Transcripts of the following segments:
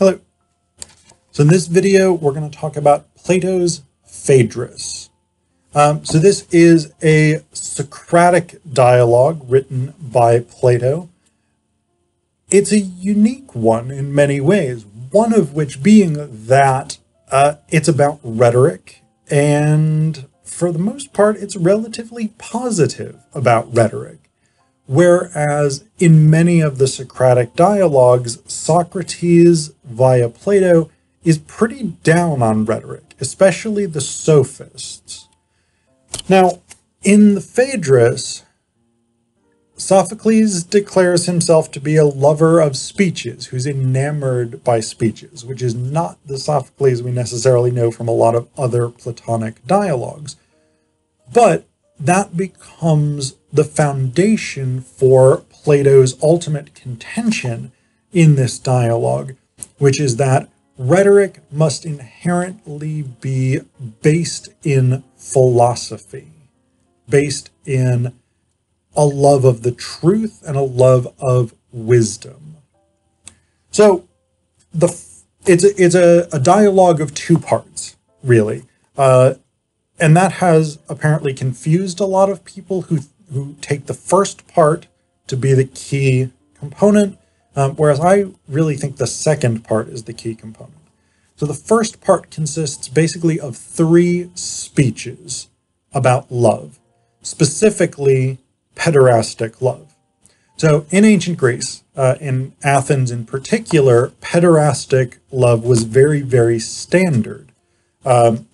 Hello. So in this video, we're going to talk about Plato's Phaedrus. So this is a Socratic dialogue written by Plato. It's a unique one in many ways, one of which being that it's about rhetoric, and for the most part, it's relatively positive about rhetoric. Whereas in many of the Socratic dialogues, Socrates via Plato is pretty down on rhetoric, especially the sophists. Now, in the Phaedrus, Sophocles declares himself to be a lover of speeches, who's enamored by speeches, which is not the Sophocles we necessarily know from a lot of other Platonic dialogues. But that becomes the foundation for Plato's ultimate contention in this dialogue, which is that rhetoric must inherently be based in philosophy, based in a love of the truth and a love of wisdom. So it's a dialogue of two parts, really. And that has apparently confused a lot of people who take the first part to be the key component, whereas I really think the second part is the key component. So the first part consists basically of three speeches about love, specifically pederastic love. So in ancient Greece, in Athens in particular, pederastic love was very, very standard.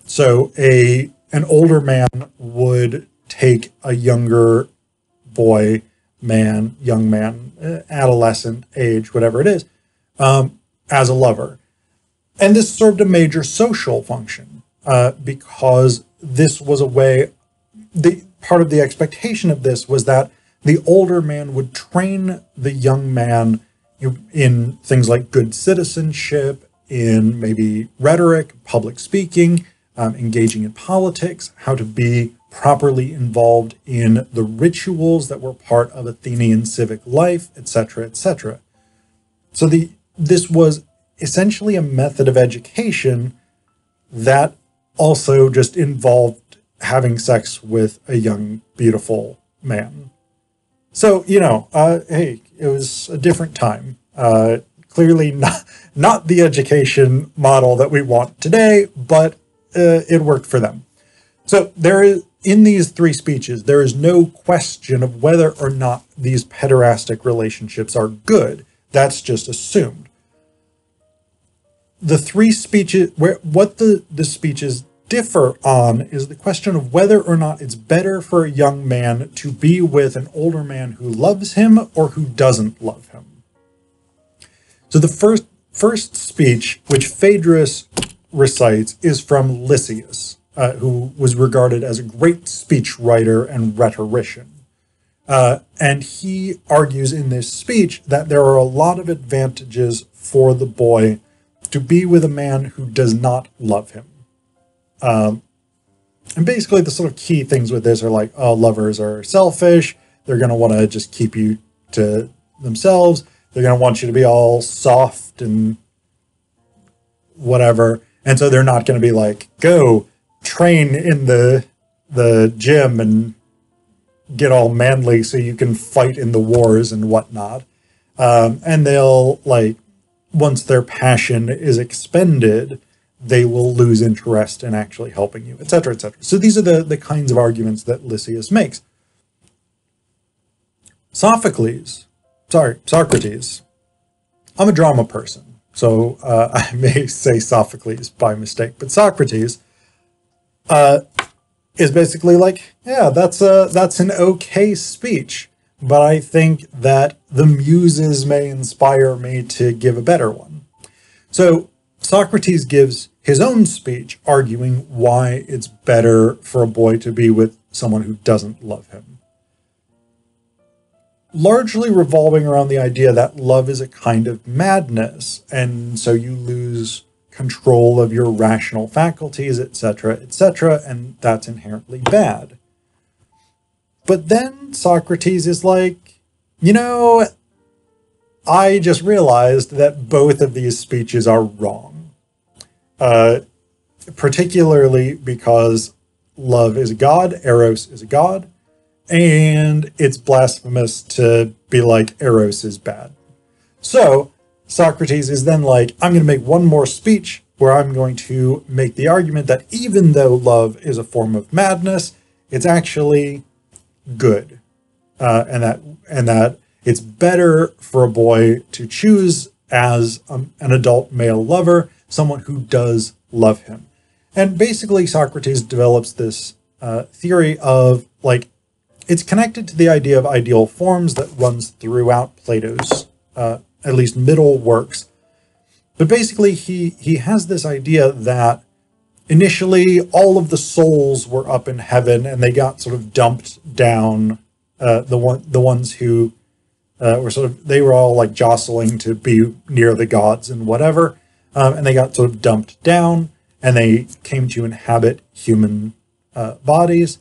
So an older man would take a younger boy, young man, adolescent age, whatever it is, as a lover. And this served a major social function because this was a way, part of the expectation of this was that the older man would train the young man in things like good citizenship, in maybe rhetoric, public speaking, engaging in politics, how to be properly involved in the rituals that were part of Athenian civic life, etc., etc. So this was essentially a method of education that also just involved having sex with a young, beautiful man. So, hey, it was a different time. Clearly not the education model that we want today, but it worked for them. So in these three speeches, there is no question of whether or not these pederastic relationships are good. That's just assumed. The three speeches, what the speeches differ on is the question of whether or not it's better for a young man to be with an older man who loves him or who doesn't love him. So the first speech, which Phaedrus recites, is from Lysius, who was regarded as a great speech writer and rhetorician. And he argues in this speech that there are a lot of advantages for the boy to be with a man who does not love him. And basically the sort of key things with this are like, oh, lovers are selfish. They're going to want to just keep you to themselves. They're going to want you to be all soft and whatever. And so they're not going to be like, go train in the gym and get all manly so you can fight in the wars and whatnot. And they'll, like, once their passion is expended, they will lose interest in actually helping you, etc., etc. So these are the kinds of arguments that Lysius makes. Socrates, I'm a drama person, so I may say Sophocles by mistake, but Socrates is basically like, yeah, that's an okay speech, but I think that the muses may inspire me to give a better one. So Socrates gives his own speech arguing why it's better for a boy to be with someone who doesn't love him, largely revolving around the idea that love is a kind of madness, and so you lose control of your rational faculties, etc., etc., and that's inherently bad. But then Socrates is like, I just realized that both of these speeches are wrong, particularly because love is a god, eros is a god, and it's blasphemous to be like eros is bad. So Socrates is then like, I'm going to make one more speech where I'm going to make the argument that even though love is a form of madness, it's actually good, and that it's better for a boy to choose as an adult male lover someone who does love him. And basically, Socrates develops this theory of, like, it's connected to the idea of ideal forms that runs throughout Plato's at least middle works. But basically, he has this idea that initially all of the souls were up in heaven and they got sort of dumped down. The ones who they were all like jostling to be near the gods and whatever, and they got sort of dumped down and they came to inhabit human bodies.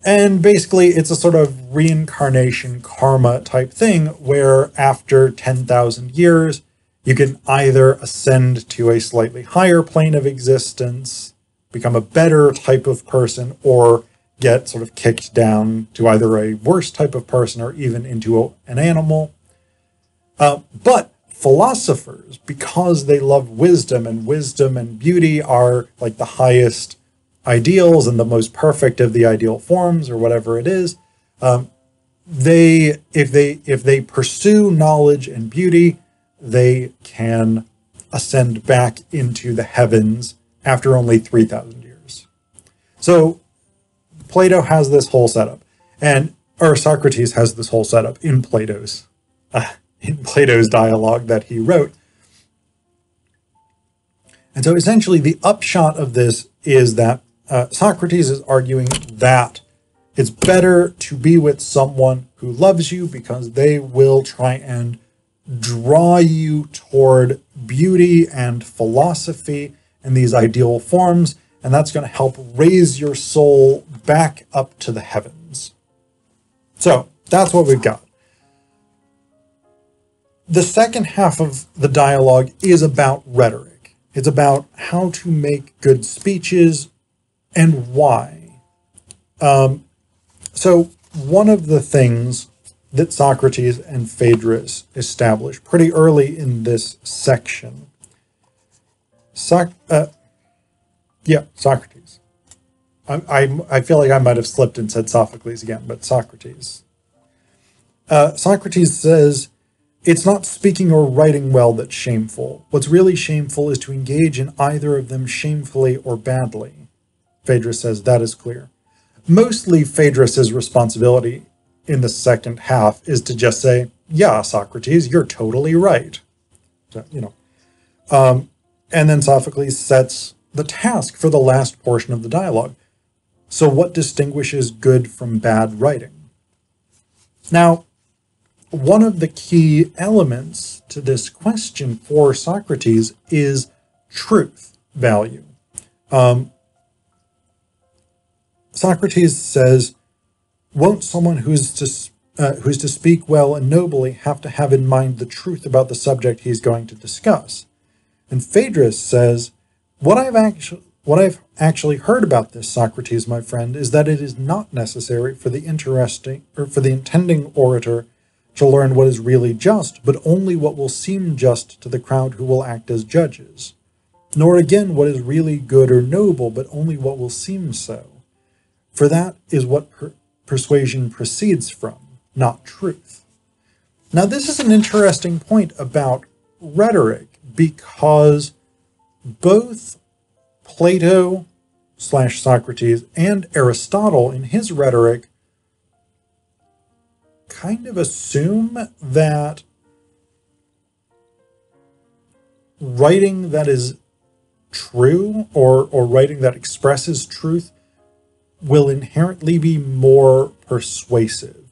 And basically, it's a sort of reincarnation karma type thing where after 10,000 years, you can either ascend to a slightly higher plane of existence, become a better type of person, or get sort of kicked down to either a worse type of person or even into an animal. But philosophers, because they love wisdom and beauty are like the highest ideals and the most perfect of the ideal forms or whatever it is, if they pursue knowledge and beauty, they can ascend back into the heavens after only 3,000 years. So Plato has this whole setup, or Socrates has this whole setup in Plato's dialogue that he wrote. And so essentially the upshot of this is that Socrates is arguing that it's better to be with someone who loves you because they will try and draw you toward beauty and philosophy and these ideal forms, and that's going to help raise your soul back up to the heavens. So that's what we've got. The second half of the dialogue is about rhetoric. It's about how to make good speeches and why. So one of the things that Socrates and Phaedrus establish pretty early in this section. Socrates. I feel like I might have slipped and said Sophocles again, but Socrates. Socrates says, it's not speaking or writing well that's shameful. What's really shameful is to engage in either of them shamefully or badly. Phaedrus says that is clear. Mostly Phaedrus's responsibility in the second half is to just say, yeah, Socrates, you're totally right. So, and then Sophocles sets the task for the last portion of the dialogue. So what distinguishes good from bad writing? Now, one of the key elements to this question for Socrates is truth value. Socrates says, won't someone who's to speak well and nobly have to have in mind the truth about the subject he's going to discuss? And Phaedrus says, what I've actually heard about this, Socrates, my friend, is that it is not necessary for the intending orator to learn what is really just, but only what will seem just to the crowd who will act as judges. Nor again what is really good or noble, but only what will seem so. For that is what persuasion proceeds from, not truth. Now, this is an interesting point about rhetoric, because both Plato / Socrates and Aristotle in his rhetoric kind of assume that writing that is true or writing that expresses truth will inherently be more persuasive.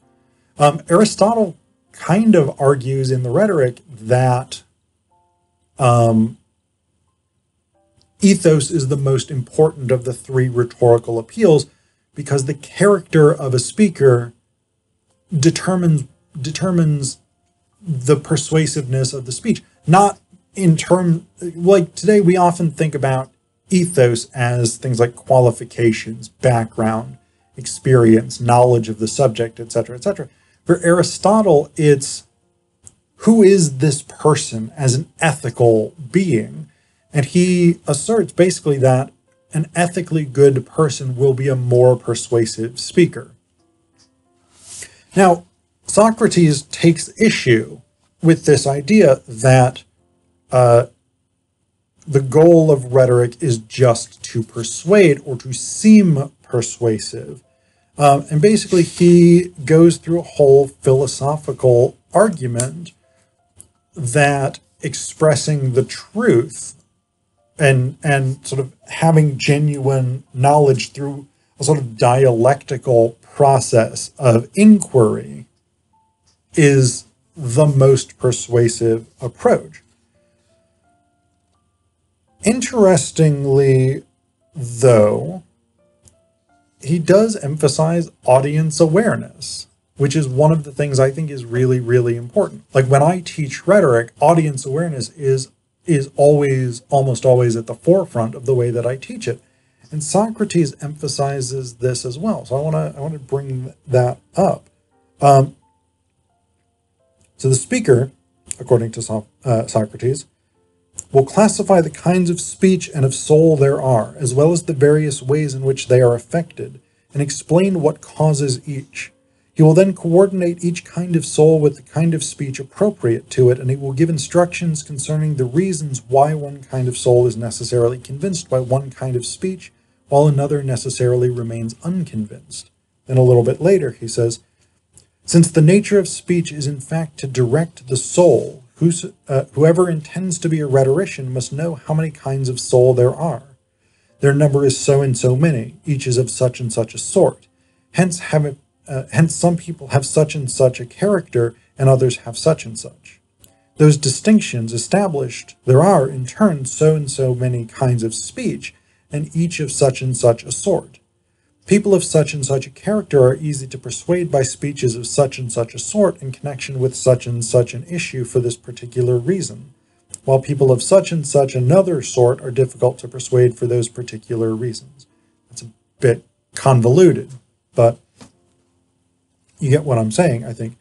Aristotle kind of argues in the rhetoric that ethos is the most important of the three rhetorical appeals because the character of a speaker determines the persuasiveness of the speech. Not in term, like today we often think about ethos as things like qualifications, background, experience, knowledge of the subject, etc., etc. For Aristotle, it's who is this person as an ethical being? And he asserts basically that an ethically good person will be a more persuasive speaker. Now, Socrates takes issue with this idea that the goal of rhetoric is just to persuade or to seem persuasive. And basically, he goes through a whole philosophical argument that expressing the truth and sort of having genuine knowledge through a sort of dialectical process of inquiry is the most persuasive approach. Interestingly, though, he does emphasize audience awareness, which is one of the things I think is really, really important. Like when I teach rhetoric, audience awareness is always, almost always at the forefront of the way that I teach it. And Socrates emphasizes this as well. So I want to bring that up. So the speaker, according to Socrates, will classify the kinds of speech and of soul there are, as well as the various ways in which they are affected, and explain what causes each. He will then coordinate each kind of soul with the kind of speech appropriate to it, and he will give instructions concerning the reasons why one kind of soul is necessarily convinced by one kind of speech, while another necessarily remains unconvinced. Then a little bit later, he says, since the nature of speech is in fact to direct the soul, whoever intends to be a rhetorician must know how many kinds of soul there are. Their number is so and so many, each is of such and such a sort. Hence some people have such and such a character, and others have such and such. Those distinctions established, there are, in turn, so and so many kinds of speech, and each of such and such a sort. People of such and such a character are easy to persuade by speeches of such and such a sort in connection with such and such an issue for this particular reason, while people of such and such another sort are difficult to persuade for those particular reasons. It's a bit convoluted, but you get what I'm saying, I think.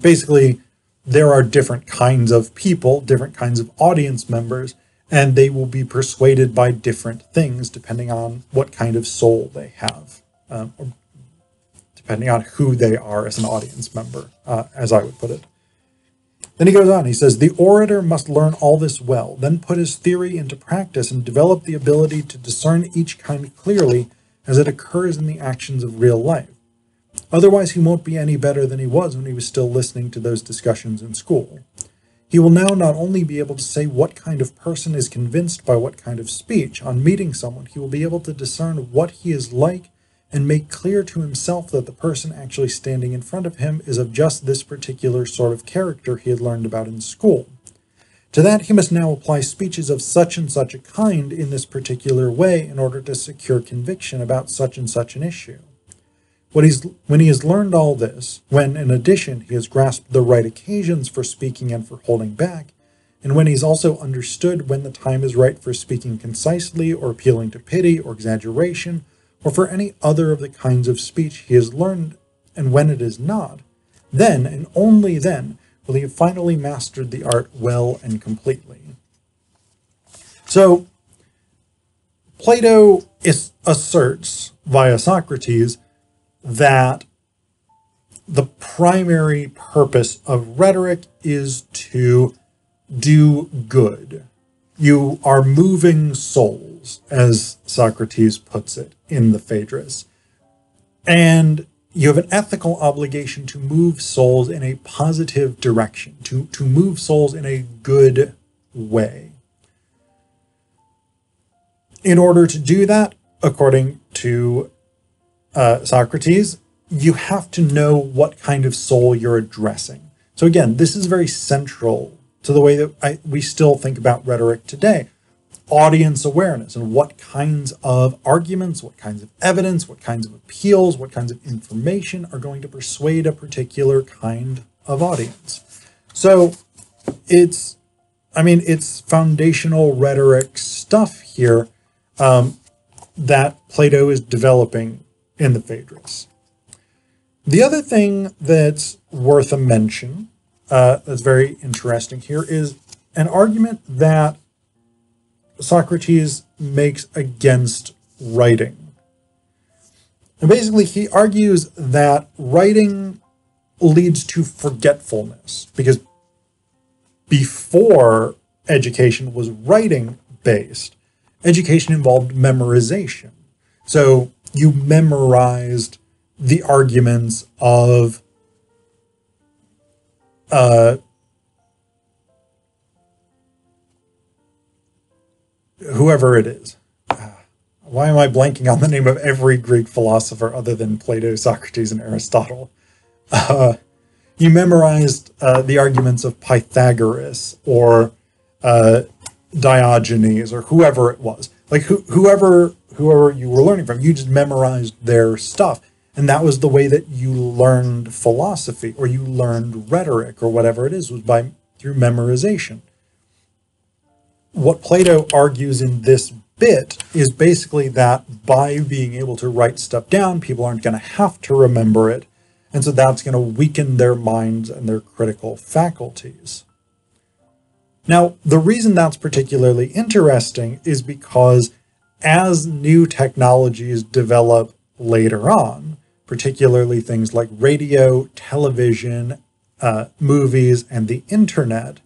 Basically, there are different kinds of people, different kinds of audience members, and they will be persuaded by different things depending on what kind of soul they have, or depending on who they are as an audience member, as I would put it. Then he goes on, he says, the orator must learn all this well, then put his theory into practice and develop the ability to discern each kind clearly as it occurs in the actions of real life. Otherwise, he won't be any better than he was when he was still listening to those discussions in school. He will now not only be able to say what kind of person is convinced by what kind of speech. On meeting someone, he will be able to discern what he is like and make clear to himself that the person actually standing in front of him is of just this particular sort of character he had learned about in school. To that, he must now apply speeches of such and such a kind in this particular way in order to secure conviction about such and such an issue. When he has learned all this, when, in addition, he has grasped the right occasions for speaking and for holding back, and when he's also understood when the time is right for speaking concisely or appealing to pity or exaggeration, or for any other of the kinds of speech he has learned, and when it is not, then, and only then, will he have finally mastered the art well and completely. So, Plato asserts, via Socrates, that the primary purpose of rhetoric is to do good. You are moving souls, as Socrates puts it in the Phaedrus. And you have an ethical obligation to move souls in a positive direction, to move souls in a good way. In order to do that, according to Socrates, you have to know what kind of soul you're addressing. So again, this is very central to the way that we still think about rhetoric today. Audience awareness and what kinds of arguments, what kinds of evidence, what kinds of appeals, what kinds of information are going to persuade a particular kind of audience. So it's foundational rhetoric stuff here that Plato is developing in the Phaedrus. The other thing that's worth a mention, that's very interesting here, is an argument that Socrates makes against writing. And basically, he argues that writing leads to forgetfulness, because before education was writing based, education involved memorization. So you memorized the arguments of whoever it is. Why am I blanking on the name of every Greek philosopher other than Plato, Socrates, and Aristotle? You memorized the arguments of Pythagoras or Diogenes or whoever it was. Like whoever you were learning from, you just memorized their stuff. And that was the way that you learned philosophy, or you learned rhetoric, or whatever it is, was through memorization. What Plato argues in this bit is basically that by being able to write stuff down, people aren't going to have to remember it. And so that's going to weaken their minds and their critical faculties. Now, the reason that's particularly interesting is because as new technologies develop later on, particularly things like radio, television, movies, and the internet,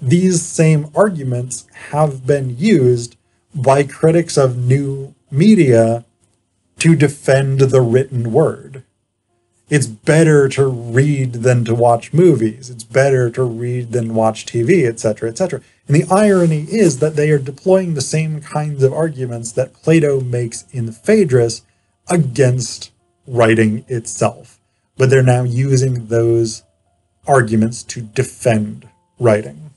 these same arguments have been used by critics of new media to defend the written word. It's better to read than to watch movies. It's better to read than watch TV, etc., etc. And the irony is that they are deploying the same kinds of arguments that Plato makes in the Phaedrus against writing itself. But they're now using those arguments to defend writing.